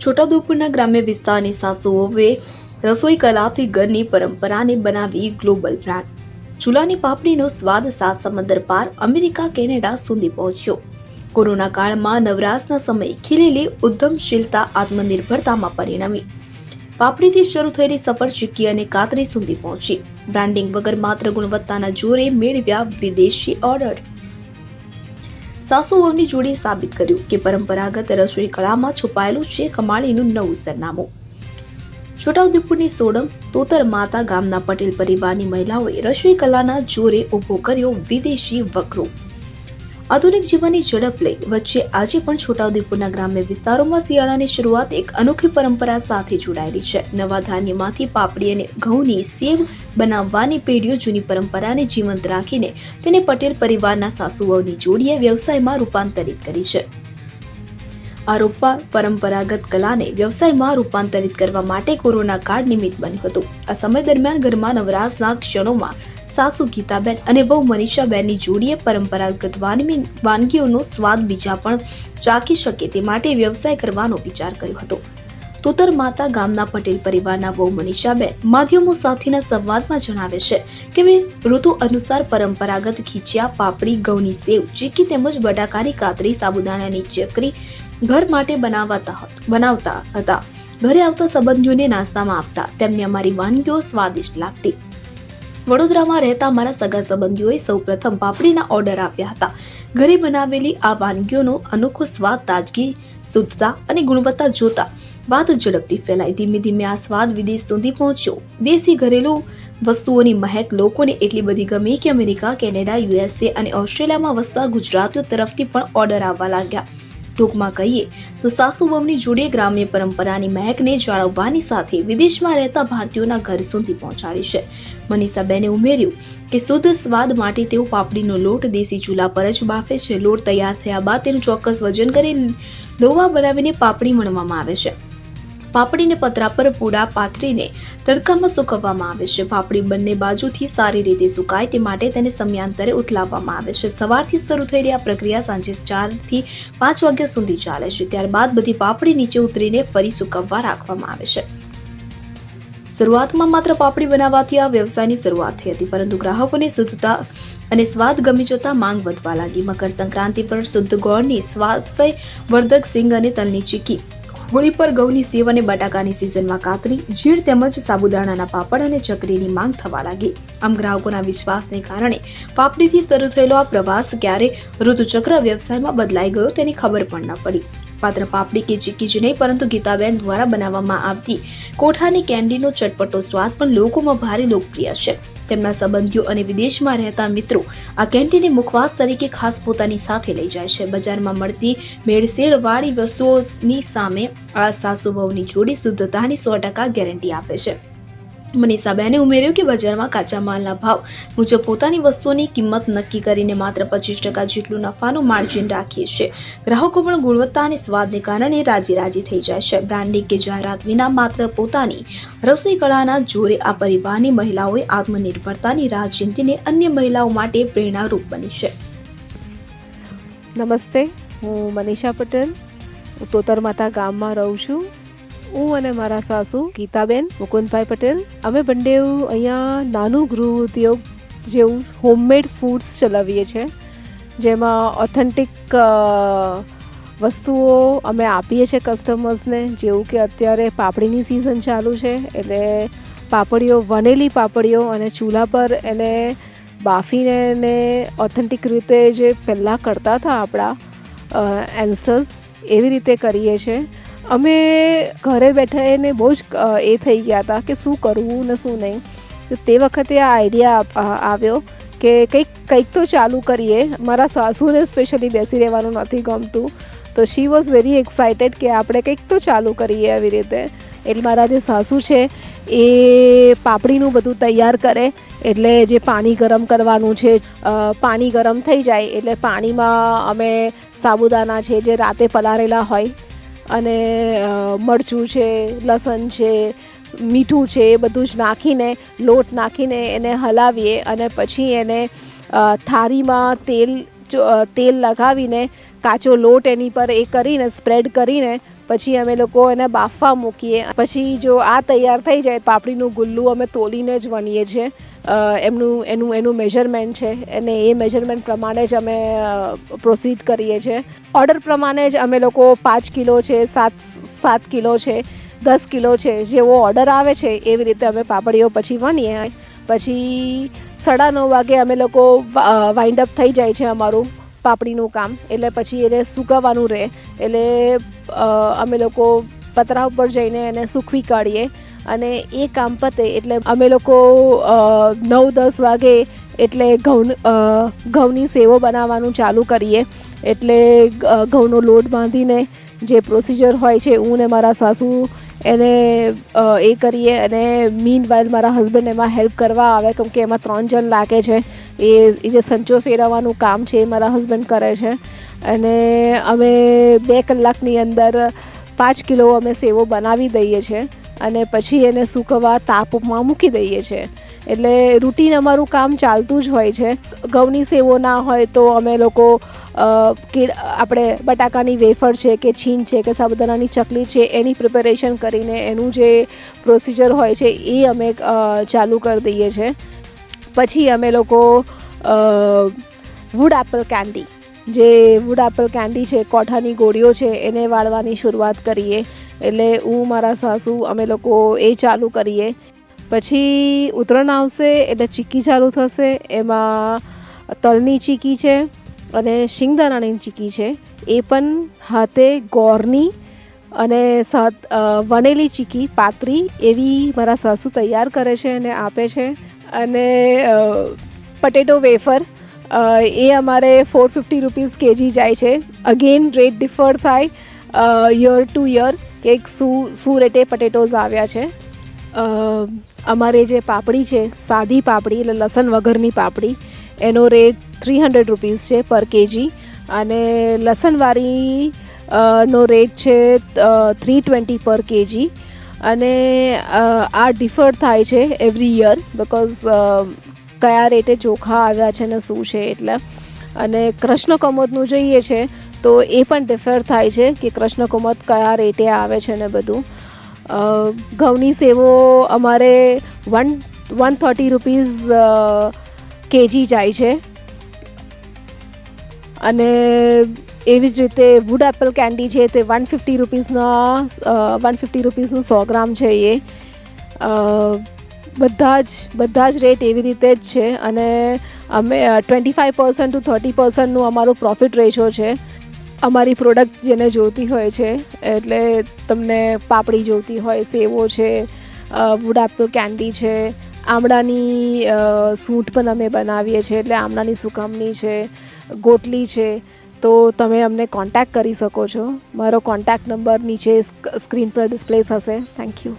છોટાઉદેપુરના ગ્રામ્ય વિસ્તારની સાસુઓએ રસોઈ કલાથી ઘરની પરંપરાને બનાવી ગ્લોબલ બ્રાન્ડ. ચૂલાની પાપડીનો સ્વાદ સાત સમંદર પાર અમેરિકા, કેનેડા સુધી પહોંચ્યો. કોરોના કાળમાં નવરાશના સમયે ખીલેલી ઉદ્યમશીલતા આત્મનિર્ભરતામાં પરિણમી. પાપડીથી શરૂ થયેલી સફર ચીક્કી અને કાતરી સુધી પહોંચી. બ્રાન્ડિંગ વગર માત્ર ગુણવત્તાના જોરે મેળવ્યા વિદેશી ઓર્ડર્સ. સાસુઓની જોડીએ સાબિત કર્યું કે પરંપરાગત રસોઈ કળામાં છુપાયેલું છે કમાણીનું નવું સરનામું. છોટાઉદેપુરની સોડમ તોતર માતા ગામના પટેલ પરિવારની મહિલાઓએ રસોઈ કલાના જોરે ઊભો કર્યો વિદેશી વકરો. આધુનિક જીવનની ઝડપ લઈ વચ્ચે આજે પણ છોટાઉદેપુરના ગ્રામ્ય વિસ્તારોમાં શિયાળાની શરૂઆત એક અનોખી પરંપરા સાથે જોડાયેલી છે. નવા ધાન્યમાંથી પાપડી અને ઘઉંની સેવ બનાવવાની પેઢીઓ જૂની પરંપરાને જીવંત રાખીને તેને પટેલ પરિવારના સાસુઓની જોડીએ વ્યવસાયમાં રૂપાંતરિત કરી છે. આ પરંપરાગત કલાને વ્યવસાયમાં રૂપાંતરિત કરવા માટે કોરોના કાળ નિમિત્ત બન્યું હતું. આ સમય દરમિયાન ઘરમાં નવરાશના ક્ષણોમાં સાસુ ગીતાબેન અને વહુ મનીષાબેનની જોડીએ પરંપરાગત વાનગીઓનો સ્વાદ બીજા પણ ચાખી શકે તે માટે વ્યવસાય કરવાનો વિચાર કર્યો હતો. તોતર માતા ગામના પટેલ પરિવારના વહુ મનીષાબેન માધ્યમો સાથેના સંવાદમાં જણાવે છે કે ઋતુ અનુસાર પરંપરાગત ખીચિયા, પાપડી, ઘઉંની સેવ, ચીક્કી તેમજ બટાકાની કાતરી, સાબુદાણાની ચકરી ઘર માટે બનાવતા હતા. ઘરે આવતા સંબંધીઓને નાસ્તામાં આપતા. તેમને અમારી વાનગીઓ સ્વાદિષ્ટ લાગતી. વડોદરામાં રહેતા અમારા સગા સંબંધીઓએ સૌપ્રથમ પાપડીના ઓર્ડર આપ્યા હતા. ઘરે બનાવેલી આ વાનગીઓનો અનોખો સ્વાદ, તાજગી, શુદ્ધતા અને ગુણવત્તા જોતા વાત ઝડપથી ફેલાઈ. ધીમે ધીમે આ સ્વાદ વિદેશ સુધી પહોંચ્યો. દેશી ઘરેલું વસ્તુઓની મહેક લોકોને એટલી બધી ગમી કે અમેરિકા, કેનેડા, USA અને ઓસ્ટ્રેલિયામાં વસતા ગુજરાતીઓ તરફથી પણ ઓર્ડર આવવા લાગ્યા. ટૂંકમાં કહીએ તો સાસુ વહુની જોડીએ ગ્રામ્ય પરંપરાની મહેકને જાળવવાની સાથે વિદેશમાં રહેતા ભારતીયોના ઘર સુધી પહોંચાડી છે. મનીષાબેને ઉમેર્યું કે શુદ્ધ સ્વાદ માટે તેઓ પાપડીનો લોટ દેશી ચૂલા પર જ બાફે છે. લોટ તૈયાર થયા બાદ તેનું ચોક્કસ વજન કરી લોવા બનાવીને પાપડી વણવામાં આવે છે. પાપડીને પતરા પર પૂડા પાથરીને તડકામાં સુકવવામાં આવે છે. પાપડી બંને બાજુથી સારી રીતે સુકાય તે માટે તેને સમયાંતરે ઉથલાવવામાં આવે છે. સવારથી શરૂ થયેલી આ પ્રક્રિયા સાંજે 4 થી 5 વાગ્યા સુધી ચાલે છે. ત્યારબાદ બધી પાપડી નીચે ઉતરીને ફરી સુકવવા રાખવામાં આવે છે. શરૂઆતમાં માત્ર પાપડી બનાવવાથી આ વ્યવસાયની શરૂઆત થઈ હતી, પરંતુ ગ્રાહકોને શુદ્ધતા અને સ્વાદ ગમી જતા માંગ વધવા લાગી. મકર સંક્રાંતિ પર શુદ્ધ ગોળની સ્વાસ્થ્યવર્ધક સિંગ અને તલની ચીક્કી, હોળી પર ઘઉંની સેવ અને બટાકાની સિઝનમાં કાતરી, જીર તેમજ સાબુદાણાના પાપડ અને ચકરીની માંગ થવા લાગી. આમ ગ્રાહકોના વિશ્વાસને કારણે પાપડીથી શરૂ થયેલો આ પ્રવાસ ક્યારે ઋતુચક્ર વ્યવસાયમાં બદલાઈ ગયો તેની ખબર પણ ન પડી. માત્ર પાપડી કે ચીક્કી જ નહીં, પરંતુ ગીતાબેન દ્વારા બનાવવામાં આવતી કોઠાની કેન્ડીનો ચટપટો સ્વાદ પણ લોકોમાં ભારે લોકપ્રિય છે. તેમના સંબંધીઓ અને વિદેશમાં રહેતા મિત્રો આ કેન્ડીને મુખવાસ તરીકે ખાસ પોતાની સાથે લઈ જાય છે. બજારમાં મળતી ભેળસેળવાળી વસ્તુઓની સામે આ સાસુ વહુની જોડી શુદ્ધતાની 100% ગેરંટી આપે છે. મનીષાબેને ઉમેર્યું કે બજારમાં કાચા માલના ભાવ મુજબ પોતાની વસ્તુઓની કિંમત નક્કી કરીને માત્ર 25% જેટલું નફાનું માર્જિન રાખીએ છીએ. ગ્રાહકો પણ ગુણવત્તા અને સ્વાદને કારણે રાજી થઈ જાય છે. બ્રાન્ડિંગ કે જાહેરાત વિના માત્ર પોતાની રસોઈ કળાના જોરે આ પરિવારની મહિલાઓએ આત્મનિર્ભરતાની રાહ ચીંધીને અન્ય મહિલાઓ માટે પ્રેરણારૂપ બની છે. નમસ્તે, હું મનીષા પટેલ તોતર માતા ગામમાં રહું છું. હું અને મારા સાસુ ગીતાબેન મુકુંદભાઈ પટેલ અમે બંને અહીંયા નાનું ગૃહ ઉદ્યોગ જેવું હોમમેડ ફૂડ્સ ચલાવીએ છીએ, જેમાં ઓથેન્ટિક વસ્તુઓ અમે આપીએ છીએ કસ્ટમર્સને. જેવું કે અત્યારે પાપડીની સિઝન ચાલુ છે, એટલે પાપડીઓ, વનેલી પાપડીઓ અને ચૂલા પર એને બાફીને એને ઓથેન્ટિક રીતે જે પહેલાં કરતા હતા આપણા એન્સર્સ, એવી રીતે કરીએ છીએ. અમે ઘરે બેઠા એને બહુ જ એ થઈ ગયા હતા કે શું કરવું ને શું નહીં. તો તે વખતે આ આઈડિયા આવ્યો કે કંઈક તો ચાલુ કરીએ. મારા સાસુને સ્પેશિયલી બેસી રહેવાનું નથી ગમતું, તો શી વોઝ વેરી એક્સાઇટેડ કે આપણે કંઈક તો ચાલુ કરીએ આવી રીતે. એટલે મારા જે સાસુ છે એ પાપડીનું બધું તૈયાર કરે. એટલે જે પાણી ગરમ કરવાનું છે, પાણી ગરમ થઈ જાય એટલે પાણીમાં અમે સાબુદાણા છે જે રાતે પલાળેલા હોય, અને મરચું છે, લસણ છે, મીઠું છે, એ બધું જ નાખીને લોટ નાખીને એને હલાવીએ અને પછી એને થાળીમાં તેલ લગાવીને કાચો લોટ એની પર એ કરીને સ્પ્રેડ કરીને પછી અમે લોકો એને બાફવા મૂકીએ. પછી જો આ તૈયાર થઈ જાય પાપડીનું ગુલ્લું અમે તોલીને જ વણીએ છીએ. એનું મેજરમેન્ટ છે અને એ મેજરમેન્ટ પ્રમાણે જ અમે પ્રોસીડ કરીએ છીએ. ઓર્ડર પ્રમાણે જ અમે લોકો 5 કિલો છે, 7 કિલો છે, 10 કિલો છે, જેવો ઓર્ડર આવે છે એવી રીતે અમે પાપડીઓ પછી વણીએ. પછી 9:30 વાગે અમે લોકો વાઇન્ડ અપ થઈ જાય છે અમારું પાપડીનું કામ. એટલે પછી એને સૂકવવાનું રહે, એટલે અમે લોકો પતરા ઉપર જઈને એને સૂકવી કાઢીએ અને એ કામ પતે એટલે અમે લોકો 9-10 વાગે એટલે ઘઉંની સેવો બનાવવાનું ચાલુ કરીએ. એટલે ઘઉંનો લોટ બાંધીને જે પ્રોસિજર હોય છે હું ને મારા સાસુ એને એ કરીએ અને મીન વાઇલ મારા હસબન્ડ એમાં હેલ્પ કરવા આવે, કેમ કે એમાં 3 જણ લાગે છે. એ જે સંચો ફેરવવાનું કામ છે એ મારા હસબન્ડ કરે છે. અને અમે 2 કલાકની અંદર 5 કિલો અમે સેવો બનાવી દઈએ છીએ અને પછી એને સૂકવવા તાપમાં મૂકી દઈએ છીએ. એટલે રૂટીન અમારું કામ ચાલતું જ હોય છે. ઘઉંની સેવો ના હોય તો અમે લોકો આપણે બટાકાની વેફર છે કે છીણ છે કે સાબુદાણાની ચકલી છે એની પ્રિપેરેશન કરીને એનું જે પ્રોસિજર હોય છે એ અમે ચાલુ કરી દઈએ છીએ. પછી અમે લોકો વુડ એપલ કેન્ડી છે, કોઠાની ગોળીઓ છે એને વાળવાની શરૂઆત કરીએ. એટલે હું મારા સાસુ અમે લોકો એ ચાલુ કરીએ. પછી ઉત્તરાયણ આવશે એટલે ચીક્કી ચાલુ થશે. એમાં તલની ચીક્કી છે અને શિંગદાણાની ચીક્કી છે, એ પણ હાથે ગોળની અને વણેલી ચીક્કી પાતળી એવી મારા સાસુ તૈયાર કરે છે અને આપે છે. અને પટેટો વેફર એ અમારે 450 રૂપીસ kg જાય છે. અગેન રેટ ડિફર થાય યર ટુ યર કે શું રેટે પટેટોઝ આવ્યા છે. અમારે જે પાપડી છે સાદી પાપડી એટલે લસણ વગરની પાપડી એનો રેટ 300 રૂપીસ છે પર kg અને લસણવાળી નો રેટ છે 320 પર kg. અને આ ડિફર થાય છે એવરી યર બિકોઝ કયા રેટે ચોખા આવ્યા છે ને શું છે એટલે. અને કૃષ્ણ કમોદનું જોઈએ છે તો એ પણ ડિફર થાય છે કે કૃષ્ણ કમોદ કયા રેટે આવે છે ને બધું. ઘઉંની સેવો અમારે 130 રૂપીસ kg જાય છે. અને એવી જ રીતે વુડ એપલ કેન્ડી છે તે 150 રૂપીસનું 100 ગ્રામ છે. એ બધા જ રેટ એવી રીતે જ છે. અને અમે 25% to 30% અમારું પ્રોફિટ રેશિયો છે. અમારી પ્રોડક્ટ જેને જોતી હોય છે એટલે તમને પાપડી જોતી હોય, સેવો છે, વુડ એપલ કેન્ડી છે, આમળાની સૂંઠ પણ અમે બનાવીએ છીએ એટલે આમળાની સુકમણી છે, ગોટલી છે, તો તમે અમને કોન્ટેક્ટ કરી શકો છો. મારો કોન્ટેક્ટ નંબર નીચે સ્ક્રીન પર ડિસ્પ્લે થશે. Thank you.